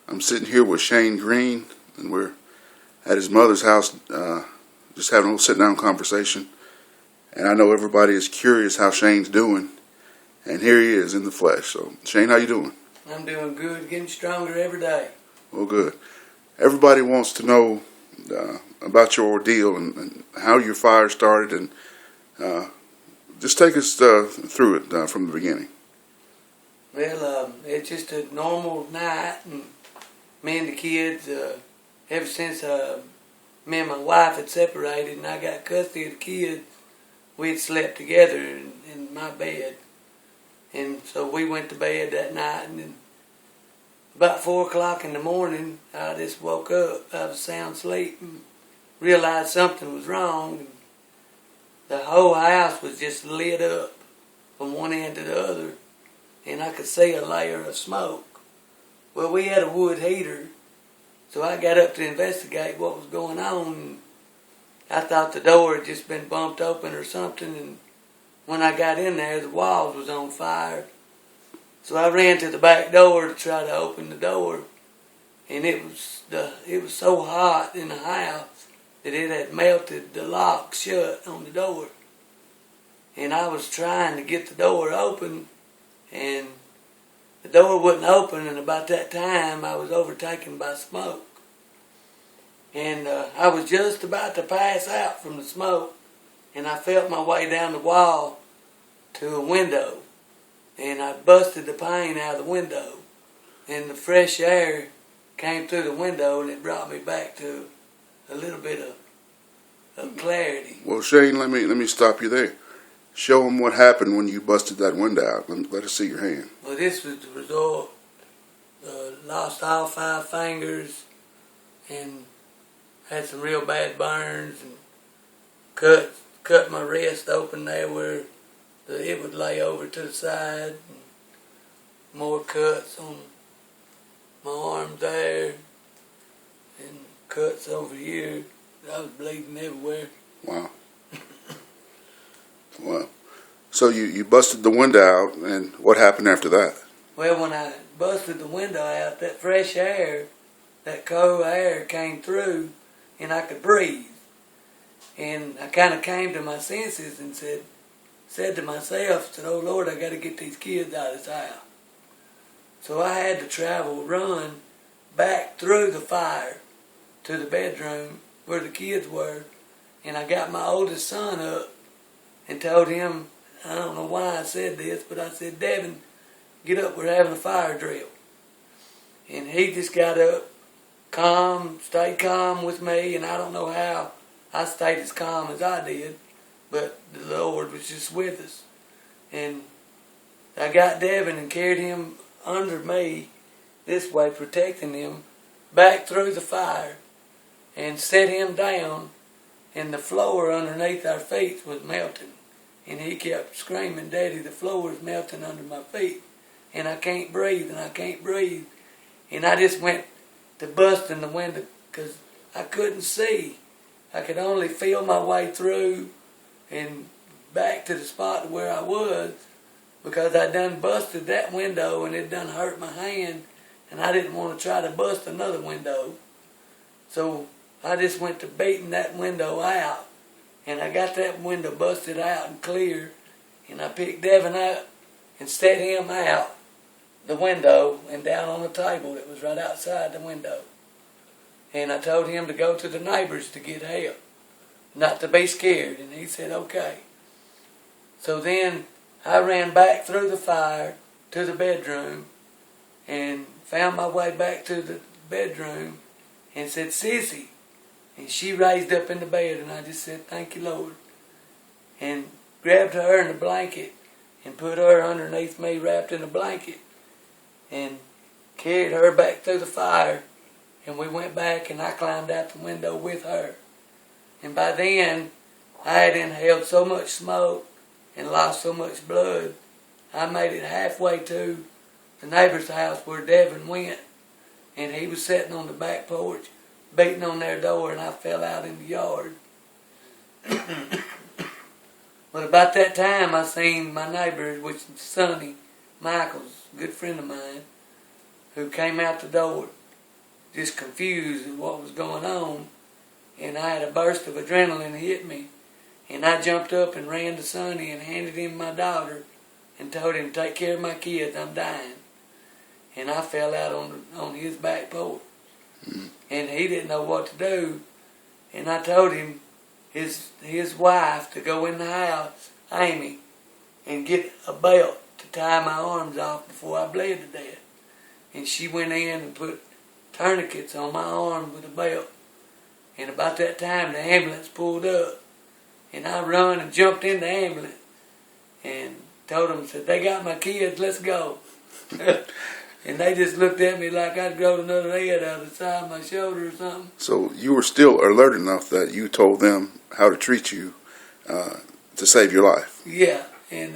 I'm sitting here with Shane Green, and we're at his mother's house, just having a little sit-down conversation. And I know everybody is curious how Shane's doing, and here he is in the flesh. So, Shane, how you doing? I'm doing good, getting stronger every day. Well, good. Everybody wants to know about your ordeal and how your fire started, and just take us through it from the beginning. Well, it's just a normal night, and me and the kids, ever since me and my wife had separated and I got custody of the kids, we had slept together in my bed. And so we went to bed that night, and then about 4 o'clock in the morning, I just woke up out of sound sleep and realized something was wrong. The whole house was just lit up from one end to the other, and I could see a layer of smoke. Well, we had a wood heater, so I got up to investigate what was going on. And I thought the door had just been bumped open or something, and when I got in there, the walls was on fire. So I ran to the back door to try to open the door, and it was so hot in the house that it had melted the lock shut on the door. And I was trying to get the door open, and the door wouldn't open, and about that time I was overtaken by smoke. And I was just about to pass out from the smoke, and I felt my way down the wall to a window, and I busted the pane out of the window, and the fresh air came through the window, and it brought me back to a little bit of clarity. Well, Shane, let me stop you there. Show them what happened when you busted that window out. Let us see your hand. Well, this was the result. Lost all 5 fingers, and had some real bad burns, and cut my wrist open there where it would lay over to the side, and more cuts on my arm there, and cuts over here. I was bleeding everywhere. Wow. Wow. So you busted the window out, and what happened after that? Well, when I busted the window out, that fresh air, that cold air came through, and I could breathe. And I kind of came to my senses and said to myself, oh Lord, I got to get these kids out of this house. So I had to run back through the fire to the bedroom where the kids were, and I got my oldest son up and told him, I don't know why I said this, but I said, Devin, get up, we're having a fire drill. And he just got up, stayed calm with me, and I don't know how I stayed as calm as I did, but the Lord was just with us. And I got Devin and carried him under me this way, protecting him, back through the fire, and set him down, and the floor underneath our feet was melting. And he kept screaming, Daddy, the floor is melting under my feet, and I can't breathe, and I can't breathe. And I just went to busting the window because I couldn't see. I could only feel my way through and back to the spot where I was, because I done busted that window and it done hurt my hand, and I didn't want to try to bust another window. So I just went to beating that window out, and I got that window busted out and clear, and I picked Devin up and set him out the window and down on the table that was right outside the window. And I told him to go to the neighbors to get help, not to be scared, and he said okay. So then I ran back through the fire to the bedroom and found my way back to the bedroom and said, Sissy. And she raised up in the bed, and I just said, thank you, Lord. And grabbed her in a blanket and put her underneath me wrapped in a blanket and carried her back through the fire. And we went back, and I climbed out the window with her. And by then, I had inhaled so much smoke and lost so much blood, I made it halfway to the neighbor's house where Devin went. And he was sitting on the back porch, beating on their door, and I fell out in the yard. But about that time, I seen my neighbor, which is Sonny Michaels, a good friend of mine, who came out the door. just confused at what was going on. And I had a burst of adrenaline hit me. And I jumped up and ran to Sonny and handed him my daughter and told him, take care of my kids, I'm dying. And I fell out on his back porch. Mm-hmm. And he didn't know what to do. And I told him, his wife, to go in the house, Amy, and get a belt to tie my arms off before I bled to death. And she went in and put tourniquets on my arm with a belt. And about that time, the ambulance pulled up. And I run and jumped in the ambulance and told them, said, they got my kids, let's go. And they just looked at me like I'd grown another head out of the side of my shoulder or something. So you were still alert enough that you told them how to treat you to save your life. Yeah, and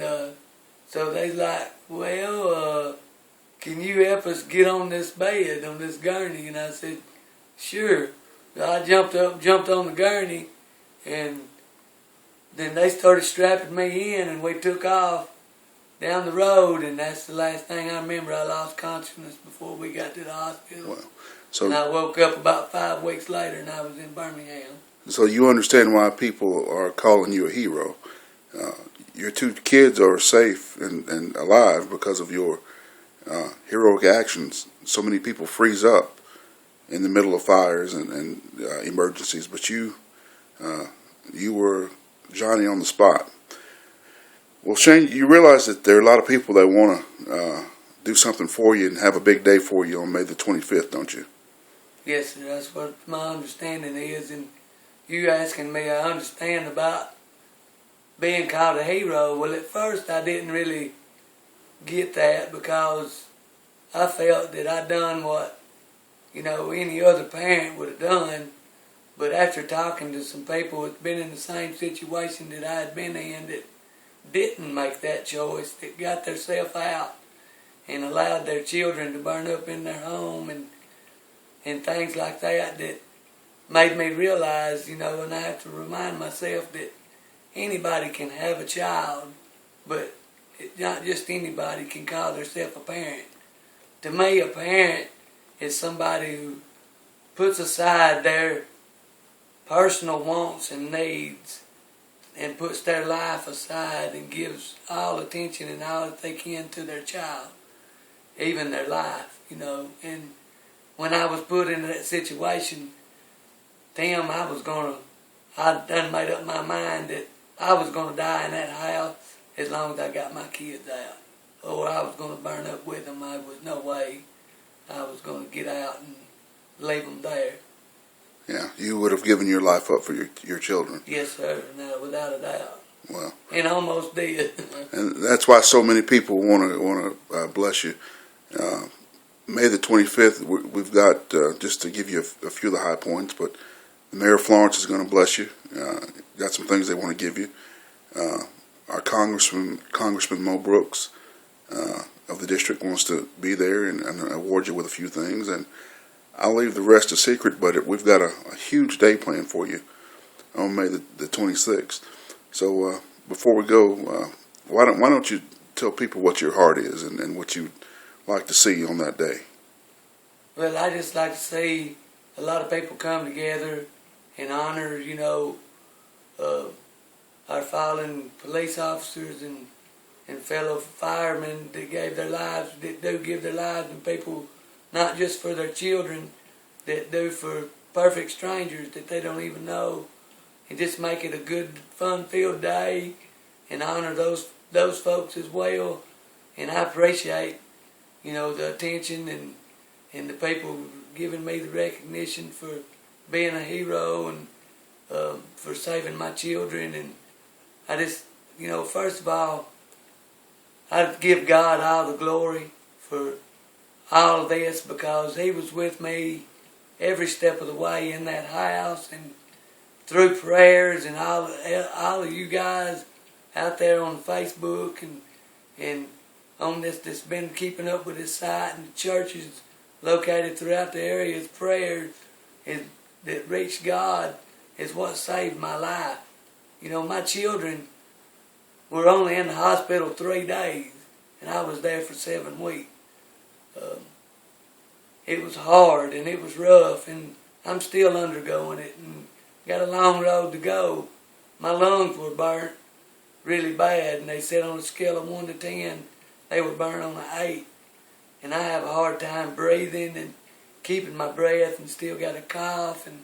so they like, well, can you help us get on this bed, on this gurney? And I said, sure. So I jumped on the gurney, and then they started strapping me in, and we took off down the road, and that's the last thing I remember. I lost consciousness before we got to the hospital. Wow. So, and I woke up about 5 weeks later, and I was in Birmingham. So you understand why people are calling you a hero. Your 2 kids are safe and alive because of your heroic actions. So many people freeze up in the middle of fires and emergencies, but you were Johnny on the spot. Well, Shane, you realize that there are a lot of people that want to do something for you and have a big day for you on May the 25th, don't you? Yes, sir. That's what my understanding is. And you asking me, I understand about being called a hero. Well, at first I didn't really get that because I felt that I'd done what, any other parent would have done. But after talking to some people that's been in the same situation that I had been in that didn't make that choice, that got themselves out and allowed their children to burn up in their home and things like that, that made me realize, and I have to remind myself that anybody can have a child, but not just anybody can call themselves a parent. To me, a parent is somebody who puts aside their personal wants and needs and puts their life aside and gives all attention and all that they can to their child, even their life, And when I was put into that situation, Tim, I done made up my mind that I was going to die in that house as long as I got my kids out. Or I was going to burn up with them. There was no way I was going to get out and leave them there. Yeah, you would have given your life up for your children. Yes, sir, no, without a doubt. Well, and almost did. And that's why so many people want to bless you. May the 25th, we've got, just to give you a few of the high points, but the Mayor of Florence is going to bless you. Got some things they want to give you. Our Congressman Mo Brooks of the district wants to be there and award you with a few things. And I'll leave the rest a secret, but we've got a huge day planned for you on May the 26th. So before we go, why don't you tell people what your heart is and what you'd like to see on that day? Well, I just like to see a lot of people come together and honor, our fallen police officers and fellow firemen that gave their lives, that do give their lives, and people not just for their children, that do for perfect strangers that they don't even know, and just make it a good, fun-filled day and honor those folks as well. And I appreciate, the attention and the people giving me the recognition for being a hero and for saving my children. And I just, first of all, I give God all the glory for all of this, because He was with me every step of the way in that house, and through prayers and all of you guys out there on Facebook and on this that's been keeping up with this site, and the churches located throughout the area's prayers that reached God is what saved my life. My children were only in the hospital 3 days, and I was there for 7 weeks. it was hard and it was rough, and I'm still undergoing it and got a long road to go. My lungs were burnt really bad, and they said on a scale of 1 to 10, they were burnt on an 8. And I have a hard time breathing and keeping my breath, and still got a cough, and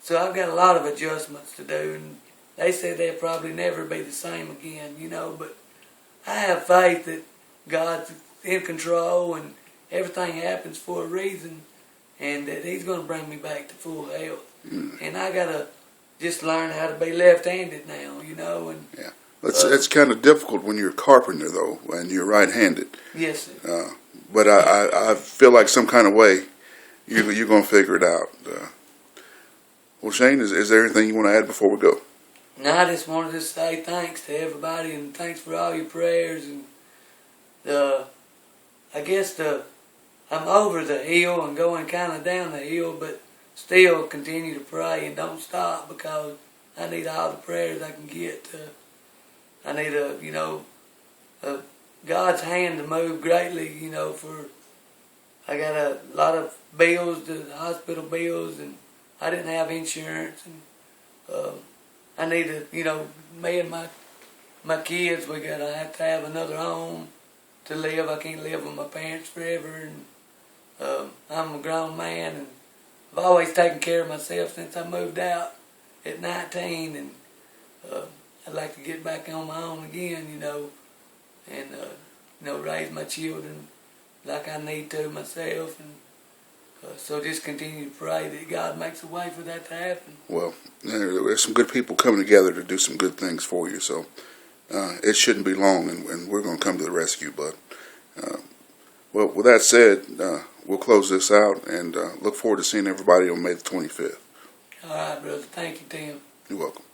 so I've got a lot of adjustments to do, and they said they'll probably never be the same again, but I have faith that God's in control and everything happens for a reason, and that He's going to bring me back to full health. And I got to just learn how to be left-handed now, and yeah. It's kind of difficult when you're a carpenter, though, and you're right-handed. Yes, sir. But I feel like some kind of way you're going to figure it out. Well, Shane, is there anything you want to add before we go? No, I just wanted to say thanks to everybody, and thanks for all your prayers. And I guess I'm over the hill and going kind of down the hill, but still continue to pray and don't stop, because I need all the prayers I can get. I need God's hand to move greatly, for I got a lot of bills, the hospital bills, and I didn't have insurance, and I need to, me and my kids, I have to have another home to live. I can't live with my parents forever, and I'm a grown man, and I've always taken care of myself since I moved out at 19, and I'd like to get back on my own again, and raise my children like I need to myself, and so just continue to pray that God makes a way for that to happen. Well, there's some good people coming together to do some good things for you, so it shouldn't be long, and we're going to come to the rescue, bud. Well, with that said, we'll close this out and look forward to seeing everybody on May the 25th. All right, brother. Thank you, Tim. You're welcome.